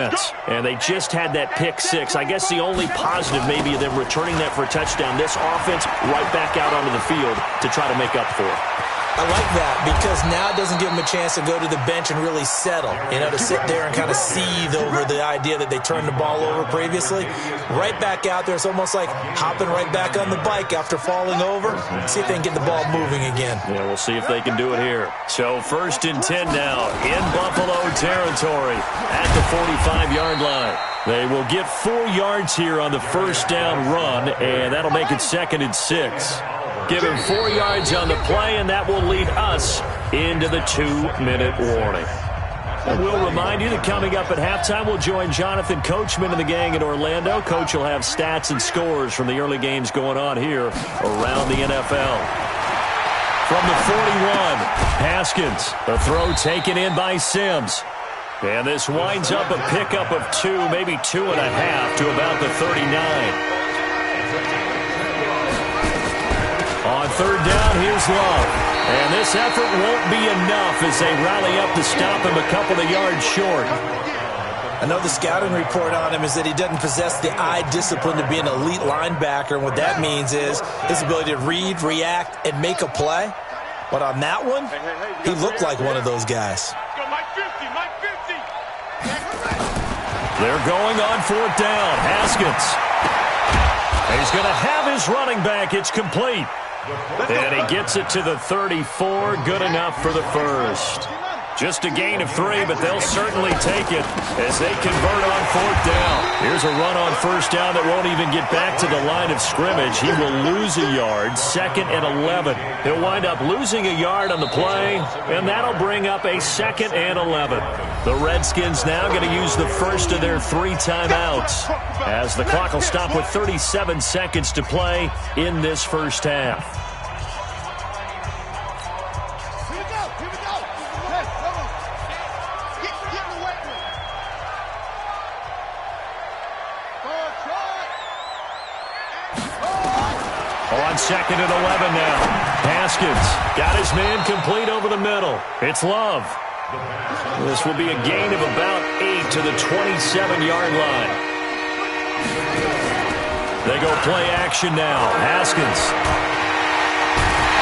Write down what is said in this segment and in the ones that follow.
And they just had that pick six. I guess the only positive maybe of them returning that for a touchdown. This offense right back out onto the field to try to make up for it. I like that because now it doesn't give them a chance to go to the bench and really settle, to sit there and kind of seethe over the idea that they turned the ball over previously. Right back out there, it's almost like hopping right back on the bike after falling over. See if they can get the ball moving again. Yeah, we'll see if they can do it here. So 1st and 10 now in Buffalo territory at the 45-yard line. They will get 4 yards here on the first down run, and that'll make it 2nd and 6. Give him 4 yards on the play, and that will lead us into the 2-minute warning. And we'll remind you that coming up at halftime, we'll join Jonathan Coachman and the gang in Orlando. Coach will have stats and scores from the early games going on here around the NFL. From the 41, Haskins. The throw taken in by Sims. And this winds up a pickup of 2, maybe 2.5 to about the 39. On 3rd down, here's Love. And this effort won't be enough as they rally up to stop him a couple of yards short. I know the scouting report on him is that he doesn't possess the eye discipline to be an elite linebacker. And what that means is his ability to read, react, and make a play. But on that one, he looked like one of those guys. They're going on 4th down. Haskins. He's going to have his running back. It's complete. And he gets it to the 34. Good enough for the first. Just a gain of 3, but they'll certainly take it as they convert on 4th down. Here's a run on 1st down that won't even get back to the line of scrimmage. He will lose a yard, 2nd and 11. He'll wind up losing a yard on the play, and that'll bring up a 2nd and 11. The Redskins now going to use the first of their 3 timeouts as the clock will stop with 37 seconds to play in this first half. On 2nd and 11 now. Haskins got his man complete over the middle. It's Love. This will be a gain of about 8 to the 27-yard line. They go play action now. Haskins.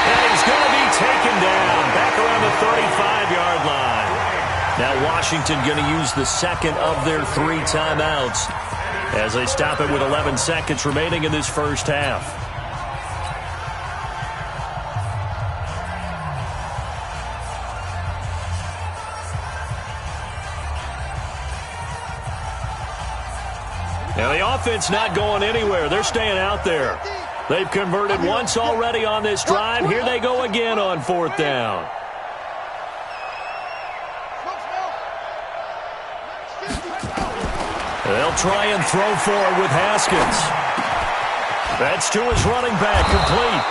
And he's going to be taken down back around the 35-yard line. Now Washington going to use the second of their 3 timeouts as they stop it with 11 seconds remaining in this first half. Now the offense not going anywhere. They're staying out there. They've converted once already on this drive. Here they go again on 4th down. They'll try and throw forward with Haskins. That's to his running back, complete.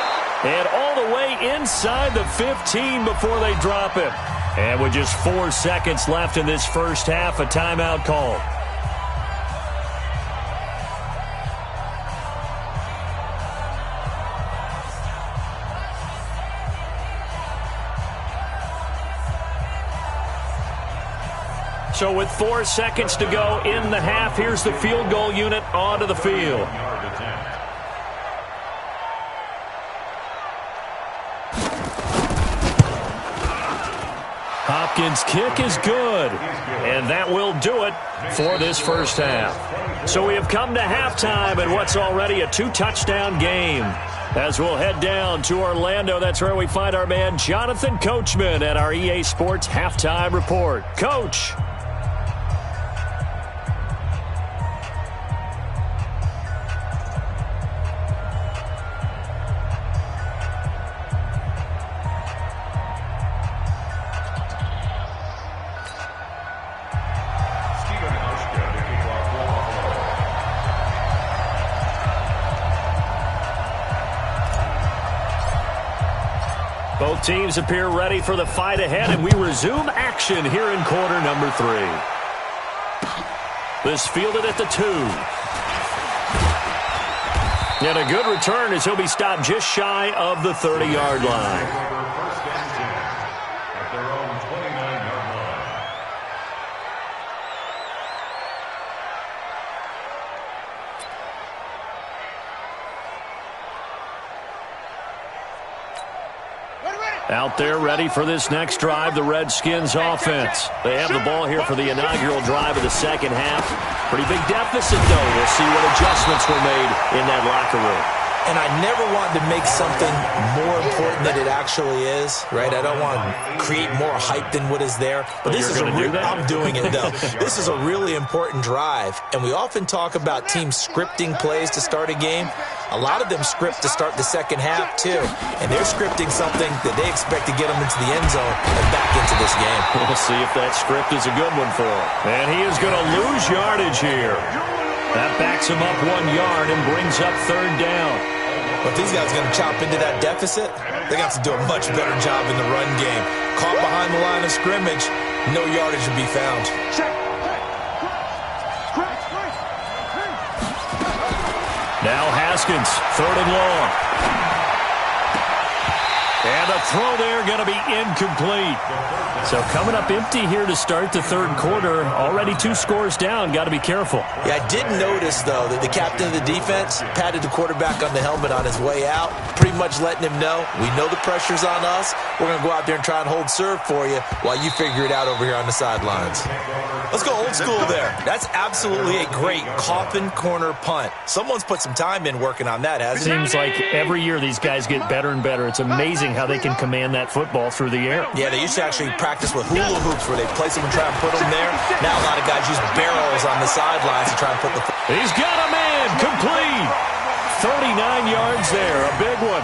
And all the way inside the 15 before they drop him. And with just 4 seconds left in this first half, a timeout call. So with 4 seconds to go in the half, here's the field goal unit onto the field. Hopkins' kick is good, and that will do it for this first half. So we have come to halftime in what's already a 2-touchdown game. As we'll head down to Orlando, that's where we find our man Jonathan Coachman at our EA Sports Halftime Report. Coach. Both teams appear ready for the fight ahead, and we resume action here in quarter number 3. This fielded at the 2. And a good return as he'll be stopped just shy of the 30-yard line. Out there ready for this next drive, the Redskins offense. They have the ball here for the inaugural drive of the second half. Pretty big deficit, though. We'll see what adjustments were made in that locker room. And I never want to make something more important than it actually is, right? I don't want to create more hype than what is there. But this is I'm doing it, though. This is a really important drive. And we often talk about teams scripting plays to start a game. A lot of them script to start the second half, too. And they're scripting something that they expect to get them into the end zone and back into this game. We'll see if that script is a good one for him. And he is going to lose yardage here. That backs him up 1 yard and brings up third down. But these guys are going to chop into that deficit. They got to do a much better job in the run game. Caught behind the line of scrimmage, no yardage to be found. Now Haskins, third and long. And the throw there going to be incomplete. So coming up empty here to start the third quarter. Already 2 scores down. Got to be careful. Yeah, I did notice, though, that the captain of the defense patted the quarterback on the helmet on his way out, pretty much letting him know, we know the pressure's on us. We're going to go out there and try and hold serve for you while you figure it out over here on the sidelines. Let's go old school there. That's absolutely a great coffin corner punt. Someone's put some time in working on that, hasn't it? Seems like every year these guys get better and better. It's amazing how they can command that football through the air. Yeah, they used to actually practice with hula hoops where they place them and try and put them there. Now a lot of guys use barrels on the sidelines to try and put the... He's got a man, complete. 39 yards there, a big one.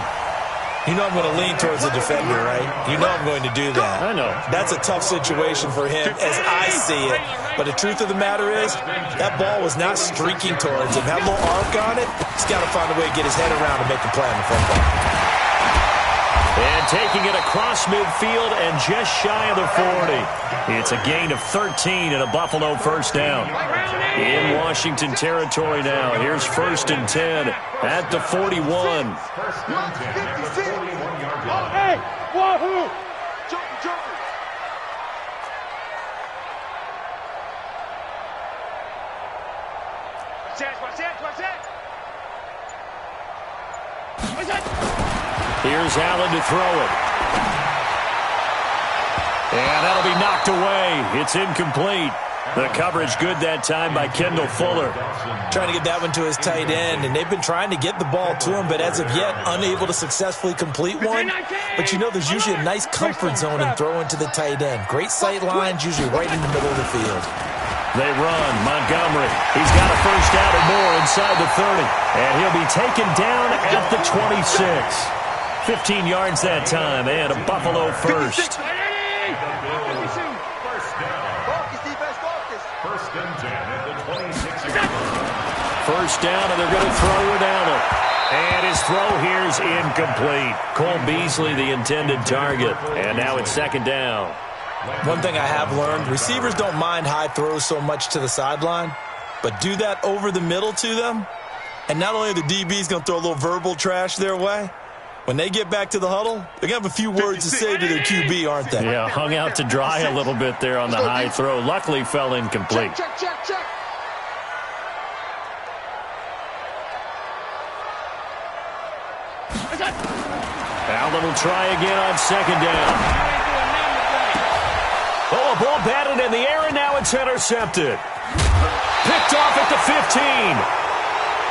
You know I'm going to lean towards the defender, right? You know I'm going to do that. I know. That's a tough situation for him as I see it. But the truth of the matter is, that ball was not streaking towards him. Had a little arc on it. He's got to find a way to get his head around and make a play on the football. And taking it across midfield and just shy of the 40. It's a gain of 13 and a Buffalo first down. In Washington territory now. Here's 1st and 10 at the 41. Hey, wahoo! Jump. Here's Allen to throw it. And that'll be knocked away. It's incomplete. The coverage good that time by Kendall Fuller. Trying to get that one to his tight end, and they've been trying to get the ball to him, but as of yet, unable to successfully complete one. But you know there's usually a nice comfort zone in throwing to the tight end. Great sight lines, usually right in the middle of the field. They run. Montgomery. He's got a first down and more inside the 30. And he'll be taken down at the 26. 15 yards that time, and a Buffalo first. First down, and they're going to throw it down it. And his throw here's incomplete. Cole Beasley, the intended target. And now it's second down. One thing I have learned, receivers don't mind high throws so much to the sideline, but do that over the middle to them, and not only are the DBs going to throw a little verbal trash their way, when they get back to the huddle, they're going to have a few words to say to their QB, aren't they? Yeah, hung out to dry a little bit there on the high throw. Luckily fell incomplete. Check. Allen will try again on second down. Oh, a ball batted in the air, and now it's intercepted. Picked off at the 15.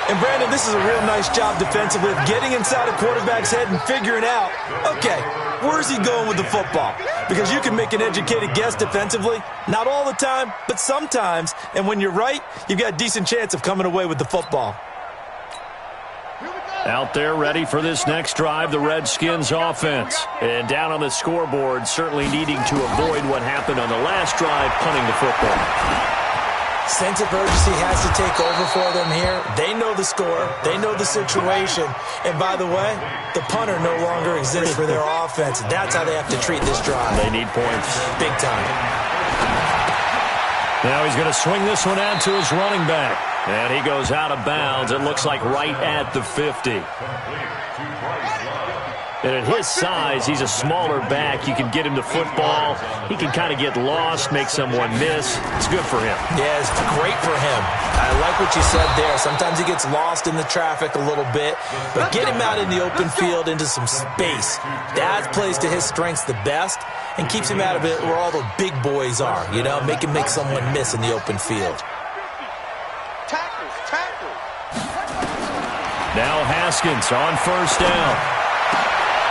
And, Brandon, this is a real nice job defensively of getting inside a quarterback's head and figuring out, okay, where's he going with the football? Because you can make an educated guess defensively, not all the time, but sometimes. And when you're right, you've got a decent chance of coming away with the football. Out there ready for this next drive, the Redskins offense. And down on the scoreboard, certainly needing to avoid what happened on the last drive, punting the football. Sense of urgency has to take over for them here. They know the score. They know the situation. And by the way, the punter no longer exists for their offense. That's how they have to treat this drive. They need points. Big time. Now he's going to swing this one out to his running back. And he goes out of bounds. It looks like right at the 50. And at his size, he's a smaller back. You can get him to football. He can kind of get lost, make someone miss. It's good for him. Yeah, it's great for him. I like what you said there. Sometimes he gets lost in the traffic a little bit, but get him out in the open field into some space. That plays to his strengths the best and keeps him out of it where all the big boys are, you know, make him make someone miss in the open field. Now Haskins on first down.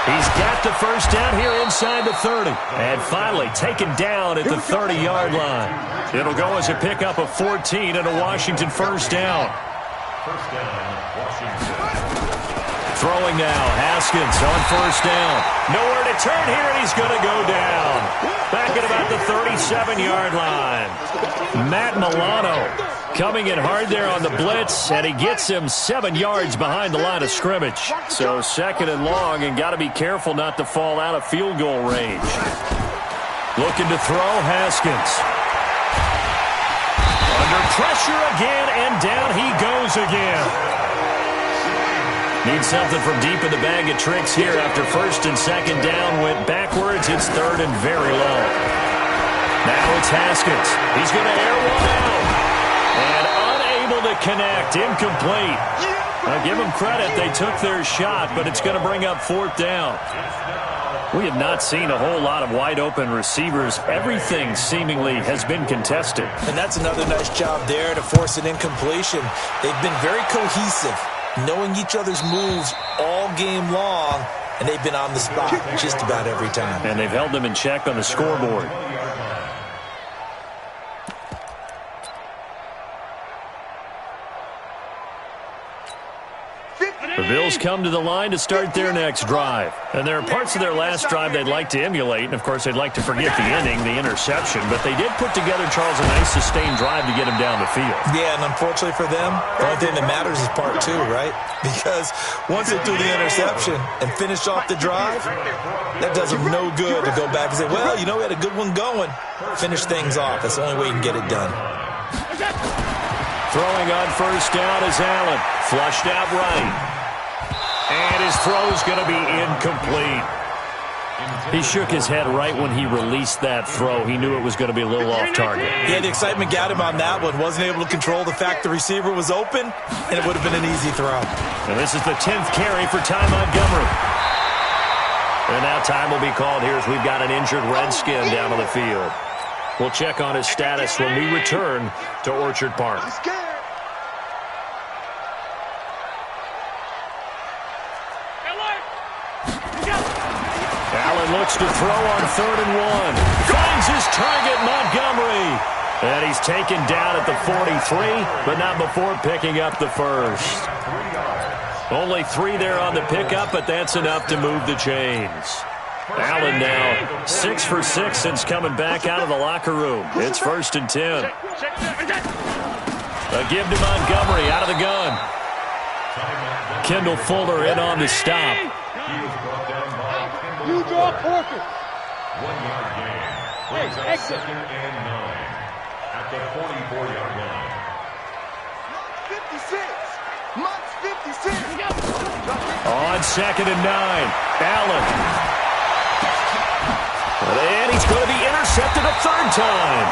He's got the first down here inside the 30. And finally taken down at the 30-yard line. It'll go as a pickup of 14 and a Washington first down. Throwing now, Haskins on first down. Nowhere to turn here, and he's going to go down. Back at about the 37-yard line. Matt Milano coming in hard there on the blitz, and he gets him 7 yards behind the line of scrimmage. So second and long, and got to be careful not to fall out of field goal range. Looking to throw, Haskins. Under pressure again, and down he goes again. Needs something from deep in the bag of tricks here after first and second down went backwards. It's third and very long. Now it's Haskins. He's going to air one out. And unable to connect. Incomplete. Now give them credit. They took their shot, but it's going to bring up fourth down. We have not seen a whole lot of wide-open receivers. Everything seemingly has been contested. And that's another nice job there to force an incompletion. They've been very cohesive, knowing each other's moves all game long, and they've been on the spot just about every time. And they've held them in check on the scoreboard. The Bills come to the line to start their next drive. And there are parts of their last drive they'd like to emulate. And, of course, they'd like to forget the ending, the interception. But they did put together, Charles, a nice sustained drive to get him down the field. Yeah, and unfortunately for them, the only thing that matters is part two, right? Because once they threw the interception and finished off the drive, that does them no good to go back and say, well, you know, we had a good one going. Finish things off. That's the only way you can get it done. Throwing on first down is Allen. Flushed out right. And his throw's going to be incomplete. He shook his head right when he released that throw. He knew it was going to be a little off target. Yeah, the excitement got him on that one. Wasn't able to control the fact the receiver was open, and it would have been an easy throw. And this is the 10th carry for Ty Montgomery. And now time will be called here as we've got an injured Redskin down on the field. We'll check on his status when we return to Orchard Park. Allen looks to throw on third and one. Finds his target, Montgomery. And he's taken down at the 43, but not before picking up the first. Only 3 there on the pickup, but that's enough to move the chains. Allen now 6 for 6 since coming back out of the locker room. It's first and 10. A give to Montgomery out of the gun. Kendall Fuller in on the stop. You draw Porter. 1 yard gain. Brings up second and 9 at the 44-yard line. Mott's 56. On second and 9, Allen. And he's going to be intercepted a third time.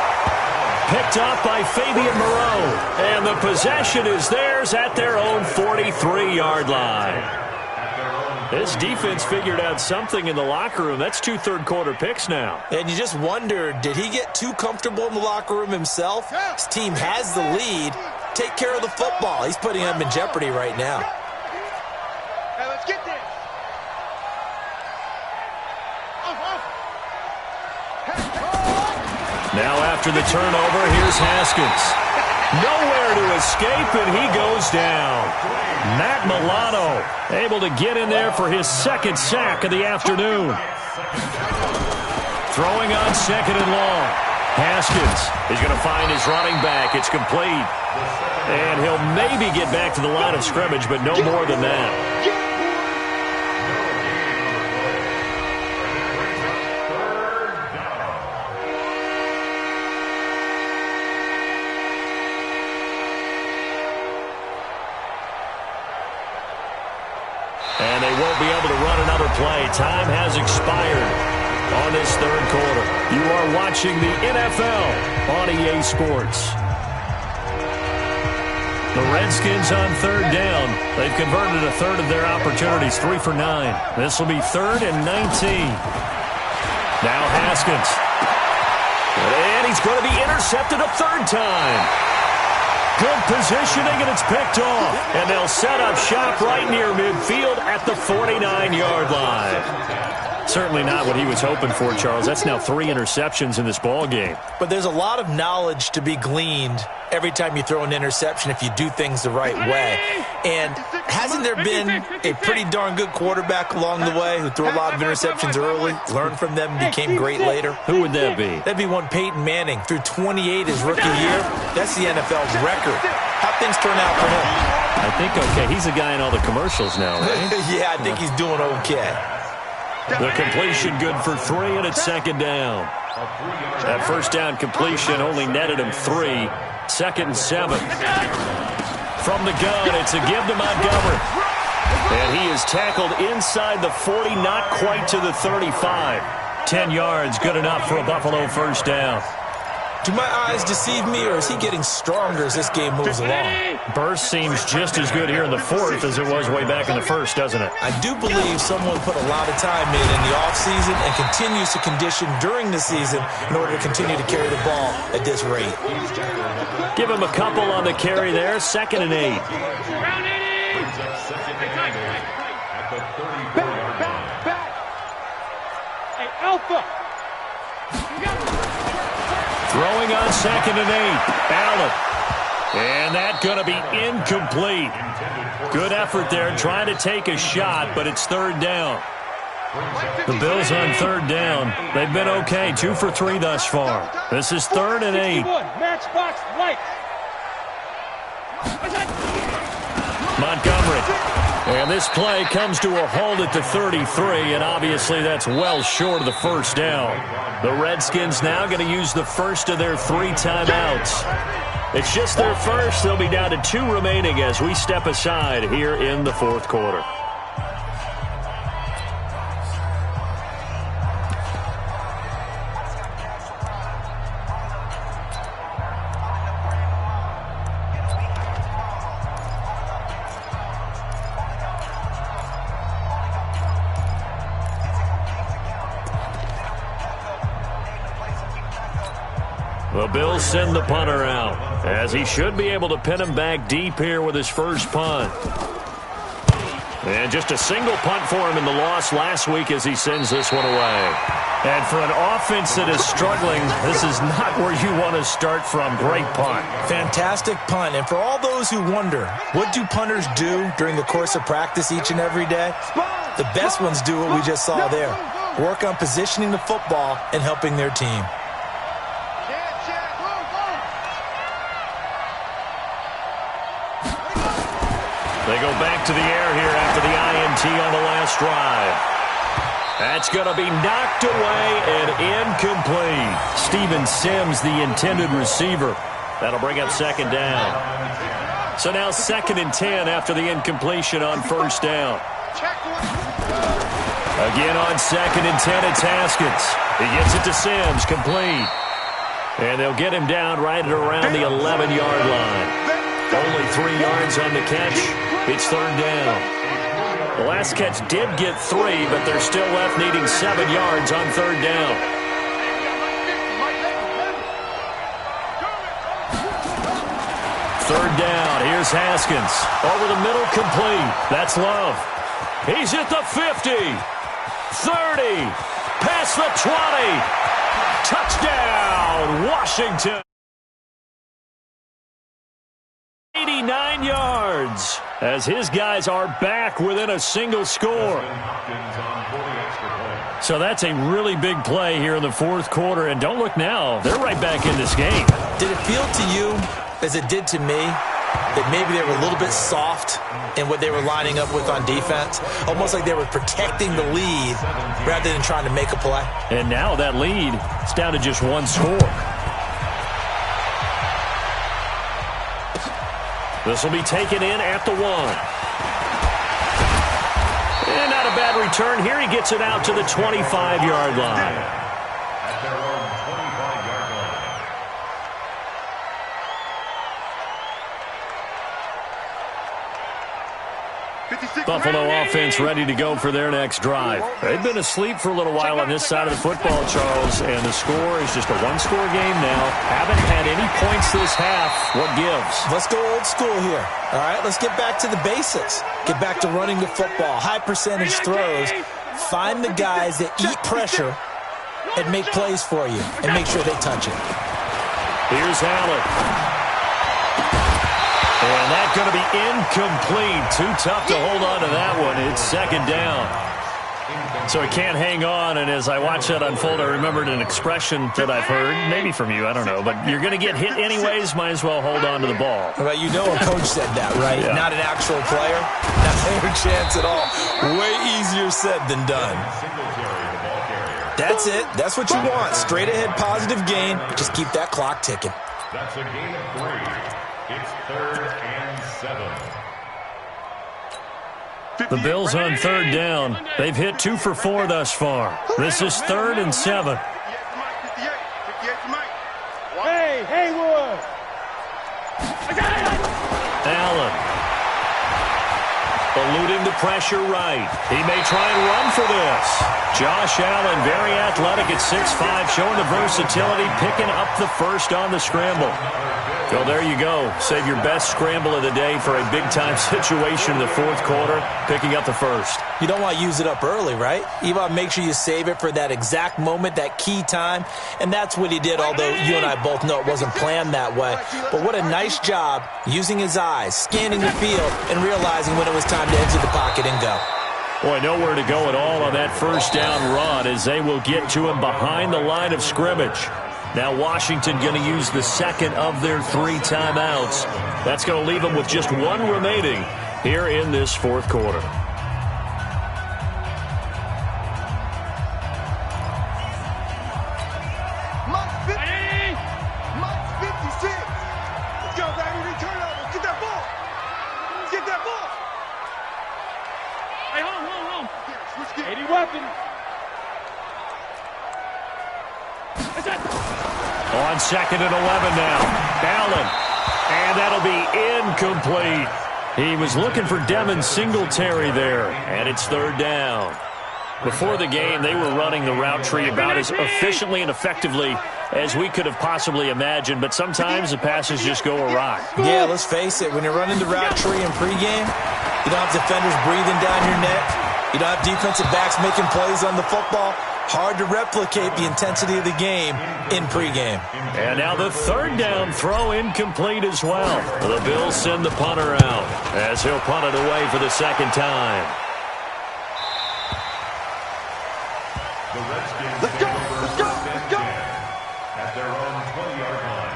Picked off by Fabian Moreau. And the possession is theirs at their own 43-yard line. This defense figured out something in the locker room. That's 2 third-quarter picks now. And you just wonder, did he get too comfortable in the locker room himself? His team has the lead. Take care of the football. He's putting them in jeopardy right now. Hey, let's get this. Now after the turnover, here's Haskins. Nowhere to escape, and he goes down. Matt Milano able to get in there for his second sack of the afternoon. Throwing on second and long. Haskins is going to find his running back. It's complete. And he'll maybe get back to the line of scrimmage, but no more than that. And they won't be able to run another play. Time has expired on this third quarter. You are watching the NFL on EA Sports. The Redskins on third down. They've converted a third of their opportunities, 3 for 9. This will be 3rd and 19. Now Haskins. And he's going to be intercepted a third time. Good positioning, and it's picked off. And they'll set up shop right near midfield at the 49-yard line. Certainly not what he was hoping for, Charles. That's now 3 interceptions in this ball game. But there's a lot of knowledge to be gleaned every time you throw an interception if you do things the right way. And hasn't there been a pretty darn good quarterback along the way who threw a lot of interceptions early, learned from them, became great later? Who would that be? That'd be one Peyton Manning. Threw 28 his rookie year. That's the NFL's record. How'd things turn out for him? I think okay. He's a guy in all the commercials now, right? Yeah, I think he's doing okay. The completion good for 3, and it's 2nd down. That first down completion only netted him 3. 2nd and 7. From the gun, it's a give to Montgomery. And he is tackled inside the 40, not quite to the 35. 10 yards, good enough for a Buffalo first down. Do my eyes deceive me, or is he getting stronger as this game moves along? Burst seems just as good here in the 4th as it was way back in the 1st, doesn't it? I do believe someone put a lot of time in the offseason and continues to condition during the season in order to continue to carry the ball at this rate. Give him a couple on the carry there. 2nd and 8. Back. Hey, Alpha. Throwing on 2nd and 8. Allen. And that's going to be incomplete. Good effort there trying to take a shot, but it's 3rd down. The Bills on 3rd down. They've been okay. 2 for 3 thus far. This is 3rd and 8. Matchbox light. Montgomery. And this play comes to a halt at the 33, and obviously that's well short of the first down. The Redskins now going to use the first of their 3 timeouts. It's just their first. They'll be down to 2 remaining as we step aside here in the 4th quarter. The Bills send the punter out, as he should be able to pin him back deep here with his first punt. And just a single punt for him in the loss last week as he sends this one away. And for an offense that is struggling, this is not where you want to start from. Great punt. Fantastic punt. And for all those who wonder, what do punters do during the course of practice each and every day? The best ones do what we just saw there. Work on positioning the football and helping their team. They go back to the air here after the INT on the last drive. That's going to be knocked away and incomplete. Steven Sims, the intended receiver. That'll bring up 2nd down. So now 2nd and 10 after the incompletion on first down. Again on 2nd and 10, it's Haskins. He gets it to Sims, complete. And they'll get him down right at around the 11-yard line. Only 3 yards on the catch. It's 3rd down. The last catch did get 3, but they're still left needing 7 yards on 3rd down. Third down. Here's Haskins. Over the middle, complete. That's Love. He's at the 50. 30. Past the 20. Touchdown, Washington. 89 yards as his guys are back within a single score. So that's a really big play here in the 4th quarter. And don't look now. They're right back in this game. Did it feel to you, as it did to me, that maybe they were a little bit soft in what they were lining up with on defense? Almost like they were protecting the lead rather than trying to make a play. And now that lead is down to just 1 score. This will be taken in at the 1. And not a bad return here. He gets it out to the 25-yard line. At their own 25-yard line. Buffalo offense ready to go for their next drive. They've been asleep for a little while on this side of the football, Charles, and the score is just a one-score game now. Haven't had any points this half. What gives? Let's go old school here. All right, let's get back to the basics. Get back to running the football, high percentage throws. Find the guys that eat pressure and make plays for you, and make sure they touch it. Here's Allen. And that's going to be incomplete. Too tough to hold on to that one. It's second down. So he can't hang on, and as I watch that unfold, I remembered an expression that I've heard, maybe from you, I don't know, but you're going to get hit anyways, might as well hold on to the ball. Well, you know a coach said that, right? Yeah. Not an actual player. Not a chance at all. Way easier said than done. That's it. That's what you want. Straight ahead positive gain. Just keep that clock ticking. That's a gain of 3. It's 3rd and 7. The Bills on third down. They've hit 2 for 4 thus far. This is 3rd and 7. Hey, Haywood. Allen. Eluding the pressure right. He may try and run for this. Josh Allen, very athletic at 6'5", showing the versatility, picking up the first on the scramble. Well, there you go. Save your best scramble of the day for a big-time situation in the fourth quarter, picking up the first. You don't want to use it up early, right? You want to make sure you save it for that exact moment, that key time, and that's what he did, although you and I both know it wasn't planned that way. But what a nice job using his eyes, scanning the field, and realizing when it was time to exit the pocket and go. Boy, nowhere to go at all on that first down run as they will get to him behind the line of scrimmage. Now Washington going to use the second of their 3 timeouts. That's going to leave them with just 1 remaining here in this fourth quarter. On 2nd and 11 now. Allen. And that'll be incomplete. He was looking for Devin Singletary there. And it's 3rd down. Before the game, they were running the route tree about as efficiently and effectively as we could have possibly imagined. But sometimes the passes just go awry. Yeah, let's face it. When you're running the route tree in pregame, you don't have defenders breathing down your neck. You don't have defensive backs making plays on the football. Hard to replicate the intensity of the game in pregame. And now the 3rd down throw incomplete as well. The Bills send the punter out as he'll punt it away for the 2nd time. The Redskins let's go! At their own 20-yard line.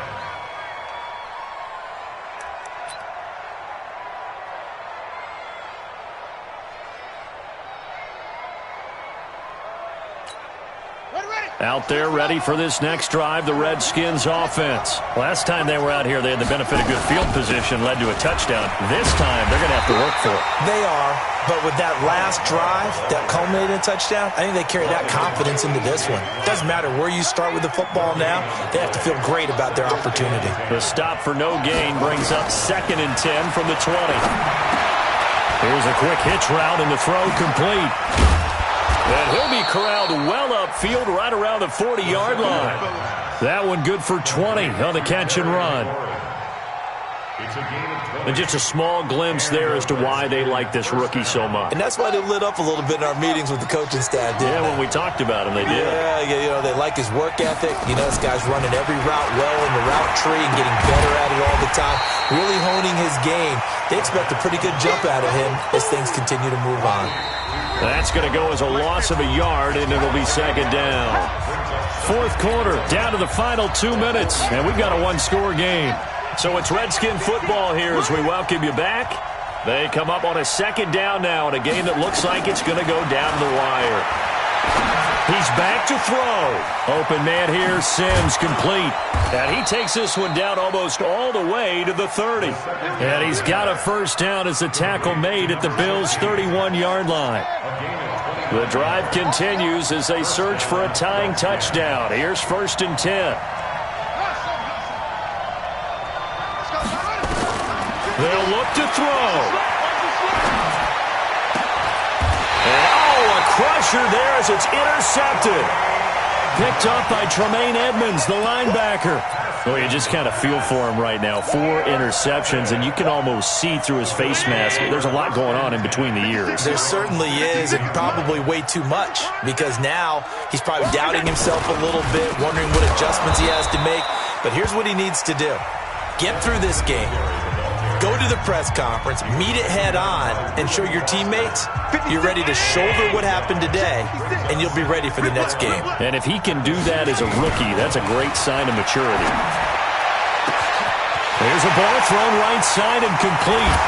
Out there ready for this next drive, the Redskins offense. Last time they were out here, they had the benefit of good field position, led to a touchdown. This time, they're going to have to work for it. They are, but with that last drive that culminated in a touchdown, I think they carry that confidence into this one. Doesn't matter where you start with the football now, they have to feel great about their opportunity. The stop for no gain brings up 2nd and 10 from the 20. Here's a quick hitch route and the throw complete. And he'll be corralled well upfield right around the 40-yard line. That one good for 20 on the catch and run. And just a small glimpse there as to why they like this rookie so much. And that's why they lit up a little bit in our meetings with the coaching staff, didn't they? When we talked about him, they did. Yeah, you know, they like his work ethic. You know, this guy's running every route well in the route tree and getting better at it all the time, really honing his game. They expect a pretty good jump out of him as things continue to move on. That's going to go as a loss of a yard, and it'll be 2nd down. Fourth quarter, down to the final 2 minutes, and we've got a 1-score game. So it's Redskin football here as we welcome you back. They come up on a 2nd down now in a game that looks like it's going to go down the wire. He's back to throw. Open man here, Sims, complete. And he takes this one down almost all the way to the 30. And he's got a first down as the tackle made at the Bills' 31-yard line. The drive continues as they search for a tying touchdown. Here's 1st and 10. They'll look to throw. crusher there as it's intercepted. Picked up by Tremaine Edmonds, the linebacker. Well, you just kind of feel for him right now. 4 interceptions, and you can almost see through his face mask. There's a lot going on in between the ears. There certainly is, and probably way too much, because now he's probably doubting himself a little bit, wondering what adjustments he has to make. But here's what he needs to do. Get through this game. Go to the press conference, meet it head on, and show your teammates you're ready to shoulder what happened today, and you'll be ready for the next game. And if he can do that as a rookie, that's a great sign of maturity. There's a ball thrown right side and complete.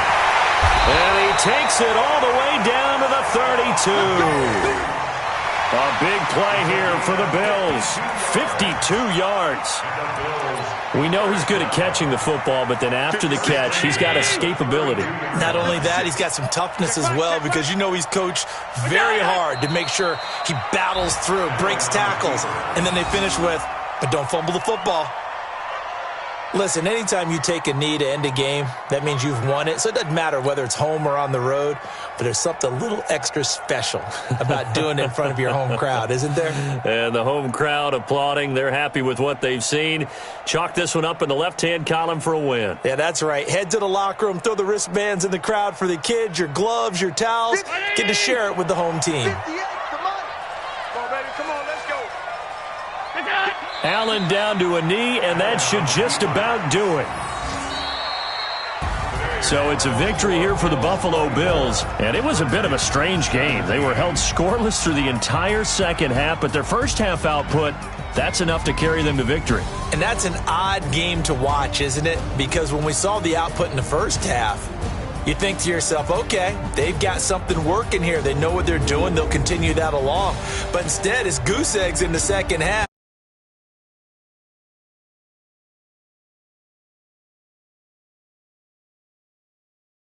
And he takes it all the way down to the 32. A big play here for the Bills. 52 yards. We know he's good at catching the football, but then after the catch, he's got escapability. Not only that, he's got some toughness as well, because you know he's coached very hard to make sure he battles through, breaks tackles, and then they finish with, but don't fumble the football. Listen, anytime you take a knee to end a game, that means you've won it. So it doesn't matter whether it's home or on the road, but there's something a little extra special about doing it in front of your home crowd, isn't there? And the home crowd applauding. They're happy with what they've seen. Chalk this one up in the left-hand column for a win. Yeah, that's right. Head to the locker room, throw the wristbands in the crowd for the kids, your gloves, your towels. Get to share it with the home team. Allen down to a knee, and that should just about do it. So it's a victory here for the Buffalo Bills, and it was a bit of a strange game. They were held scoreless through the entire second half, but their first half output, that's enough to carry them to victory. And that's an odd game to watch, isn't it? Because when we saw the output in the first half, you think to yourself, okay, they've got something working here. They know what they're doing. They'll continue that along. But instead, it's goose eggs in the second half.